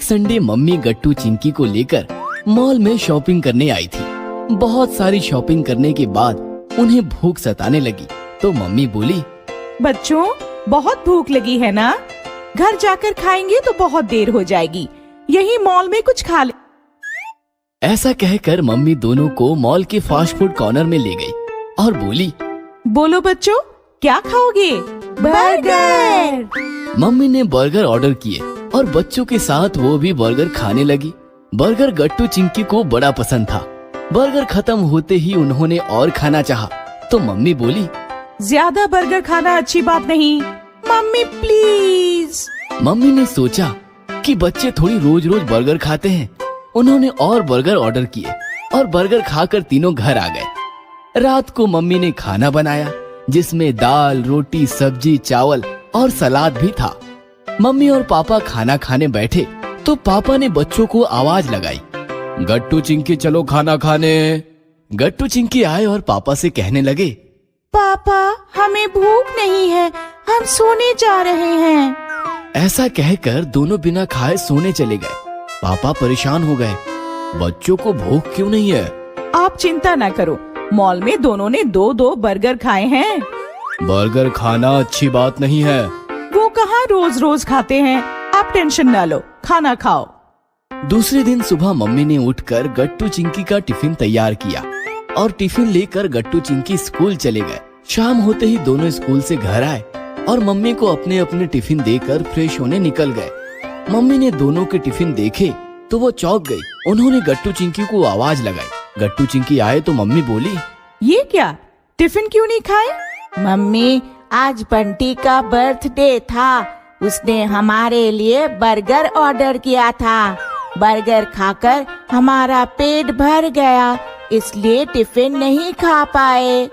Sunday mummy गट्टू चिंकी को लेकर mall में शॉपिंग करने आई थी। बहुत सारी शॉपिंग करने के बाद उन्हें भूख सताने लगी तो मम्मी बोली, बच्चों बहुत भूख लगी है ना? घर जाकर खाएंगे तो बहुत देर हो जाएगी, यही मॉल में कुछ खा ले। ऐसा कहकर मम्मी दोनों को मॉल के फास्ट फूड कॉर्नर में ले गई और बोली, बोलो बच्चों क्या खाओगे? बर्गर। मम्मी ने बर्गर ऑर्डर किए और बच्चों के साथ वो भी बर्गर खाने लगी। बर्गर गट्टू चिंकी को बड़ा पसंद था। बर्गर खत्म होते ही उन्होंने और खाना चाहा तो मम्मी बोली, ज्यादा बर्गर खाना अच्छी बात नहीं, मम्मी प्लीज। मम्मी ने सोचा कि बच्चे थोड़ी रोज रोज बर्गर खाते हैं। उन्होंने और बर्गर ऑर्डर किए और बर्गर खाकर तीनों घर आ गए। रात को मम्मी ने खाना बनाया जिसमें दाल, रोटी, सब्जी, चावल और सलाद भी था। मम्मी और पापा खाना खाने बैठे तो पापा ने बच्चों को आवाज लगाई, गट्टू चिंकी चलो खाना खाने। गट्टू चिंकी आए और पापा से कहने लगे, पापा हमें भूख नहीं है, हम सोने जा रहे हैं। ऐसा कहकर दोनों बिना खाए सोने चले गए। पापा परेशान हो गए, बच्चों को भूख क्यों नहीं है? आप चिंता न करो, मॉल में दोनों ने 2-2 बर्गर खाए हैं। बर्गर खाना अच्छी बात नहीं है। वो कहाँ रोज रोज खाते हैं, आप टेंशन न लो, खाना खाओ। दूसरे दिन सुबह मम्मी ने उठकर गट्टू चिंकी का टिफिन तैयार किया और टिफिन लेकर गट्टू चिंकी स्कूल चले गए। शाम होते ही दोनों स्कूल से घर आए और मम्मी को अपने अपने टिफिन देकर फ्रेश होने निकल गए। मम्मी ने दोनों के टिफिन देखे तो वो चौंक गई। उन्होंने गट्टू चिंकी को आवाज लगाई। गट्टू चिंकी आए तो मम्मी बोली, ये क्या, टिफिन क्यों नहीं खाए? मम्मी आज बंटी का बर्थडे था, उसने हमारे लिए बर्गर ऑर्डर किया था। बर्गर खाकर हमारा पेट भर गया, इसलिए टिफिन नहीं खा पाए।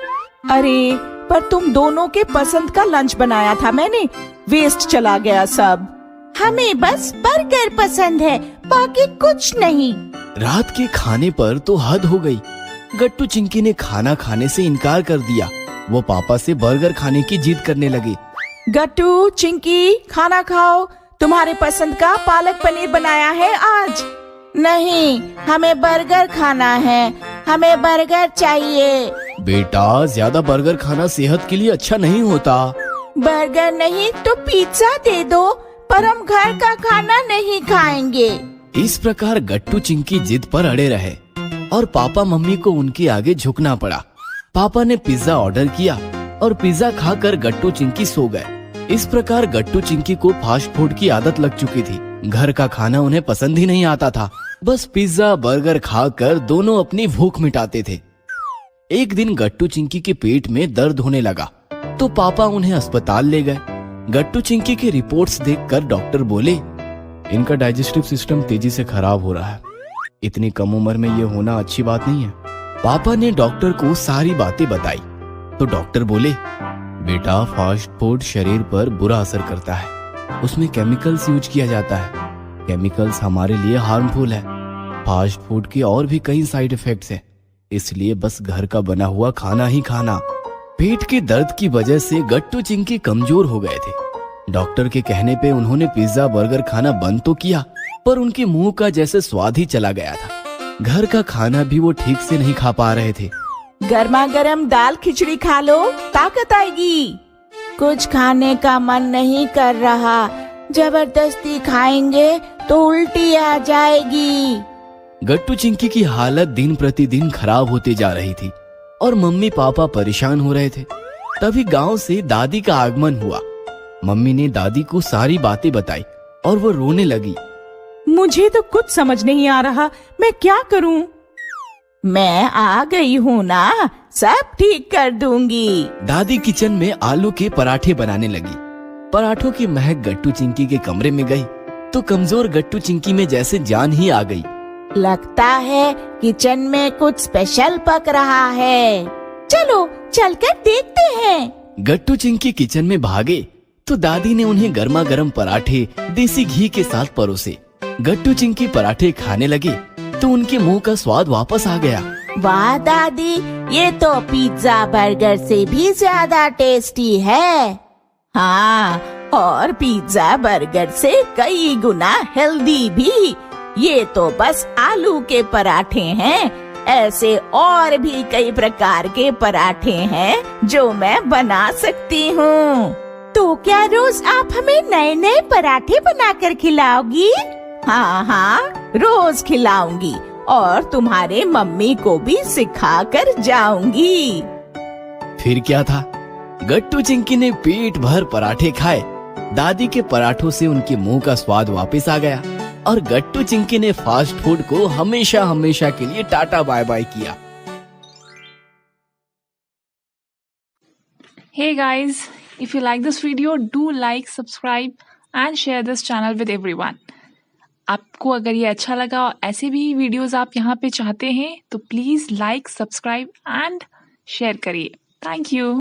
अरे पर तुम दोनों के पसंद का लंच बनाया था मैंने, वेस्ट चला गया सब। हमें बस बर्गर पसंद है, बाकी कुछ नहीं। रात के खाने पर तो हद हो गई। गट्टू चिंकी ने खाना खाने से इनकार कर दिया। वो पापा से बर्गर खाने की जिद करने लगे। गट्टू चिंकी खाना खाओ, तुम्हारे पसंद का पालक पनीर बनाया है आज। नहीं, हमें बर्गर खाना है, हमें बर्गर चाहिए। बेटा ज्यादा बर्गर खाना सेहत के लिए अच्छा नहीं होता। बर्गर नहीं तो पिज्जा दे दो, पर हम घर का खाना नहीं खाएंगे। इस प्रकार गट्टू चिंकी जिद पर अड़े रहे और पापा मम्मी को उनके आगे झुकना पड़ा। पापा ने पिज्जा ऑर्डर किया और पिज्जा खाकर गट्टू चिंकी सो गए। इस प्रकार गट्टू चिंकी को फास्ट फूड की आदत लग चुकी थी। घर का खाना उन्हें पसंद ही नहीं आता था। बस पिज्जा बर्गर खाकर दोनों अपनी भूख मिटाते थे। एक दिन गट्टू चिंकी के पेट में दर्द होने लगा तो पापा उन्हें अस्पताल ले गए। गट्टू चिंकी की रिपोर्ट्स देखकर डॉक्टर बोले, इनका डाइजेस्टिव सिस्टम तेजी से खराब हो रहा है। इतनी कम उम्र में ये होना अच्छी बात नहीं है। पापा ने डॉक्टर को सारी बातें बताई तो डॉक्टर बोले, बेटा फास्ट फूड शरीर पर बुरा असर करता है, उसमें केमिकल्स यूज किया जाता है। केमिकल्स हमारे लिए हार्मफुल है। फास्ट फूड के और भी कई साइड इफेक्ट्स हैं, इसलिए बस घर का बना हुआ खाना ही खाना। पेट के दर्द की वजह से गट्टू चिंकी कमजोर हो गए थे। डॉक्टर के कहने पे उन्होंने पिज्जा बर्गर खाना बंद तो किया, पर उनके मुंह का जैसे स्वाद ही चला गया था। घर का खाना भी वो ठीक से नहीं खा पा रहे थे। गर्मा गर्म दाल खिचड़ी खा लो, ताकत आएगी। कुछ खाने का मन नहीं कर रहा, जबरदस्ती खाएंगे तो उल्टी आ जाएगी। गट्टू चिंकी की हालत दिन प्रतिदिन खराब होती जा रही थी और मम्मी पापा परेशान हो रहे थे। तभी गांव से दादी का आगमन हुआ। मम्मी ने दादी को सारी बातें बताई और वो रोने लगी। मुझे तो कुछ समझ नहीं आ रहा, मैं क्या करूं? मैं आ गई हूँ ना, सब ठीक कर दूंगी। दादी किचन में आलू के पराठे बनाने लगी। पराठों की महक गट्टू चिंकी के कमरे में गई तो कमजोर गट्टू चिंकी में जैसे जान ही आ गई। लगता है किचन में कुछ स्पेशल पक रहा है, चलो चलकर देखते हैं। गट्टू चिंकी किचन में भागे तो दादी ने उन्हें गर्मा गर्म पराठे देसी घी के साथ परोसे। गट्टू चिंकी पराठे खाने लगे तो उनके मुंह का स्वाद वापस आ गया। वाह दादी, ये तो पिज्जा बर्गर से भी ज्यादा टेस्टी है। हाँ, और पिज्जा बर्गर से कई गुना हेल्दी भी। ये तो बस आलू के पराठे हैं, ऐसे और भी कई प्रकार के पराठे हैं जो मैं बना सकती हूँ। तो क्या रोज आप हमें नए नए पराठे बनाकर खिलाओगी? हाँ, रोज खिलाऊंगी और तुम्हारे मम्मी को भी सिखा कर जाऊंगी। फिर क्या था, गट्टू चिंकी ने पेट भर पराठे खाए। दादी के पराठों से उनके मुंह का स्वाद वापस आ गया और गट्टू चिंकी ने फास्ट फूड को हमेशा हमेशा के लिए टाटा बाय बाय किया। Hey guys, if you like this video, do like, subscribe and share this channel with everyone. आपको अगर ये अच्छा लगा और ऐसे भी वीडियोस आप यहाँ पे चाहते हैं तो please like, subscribe and share करिए। Thank you.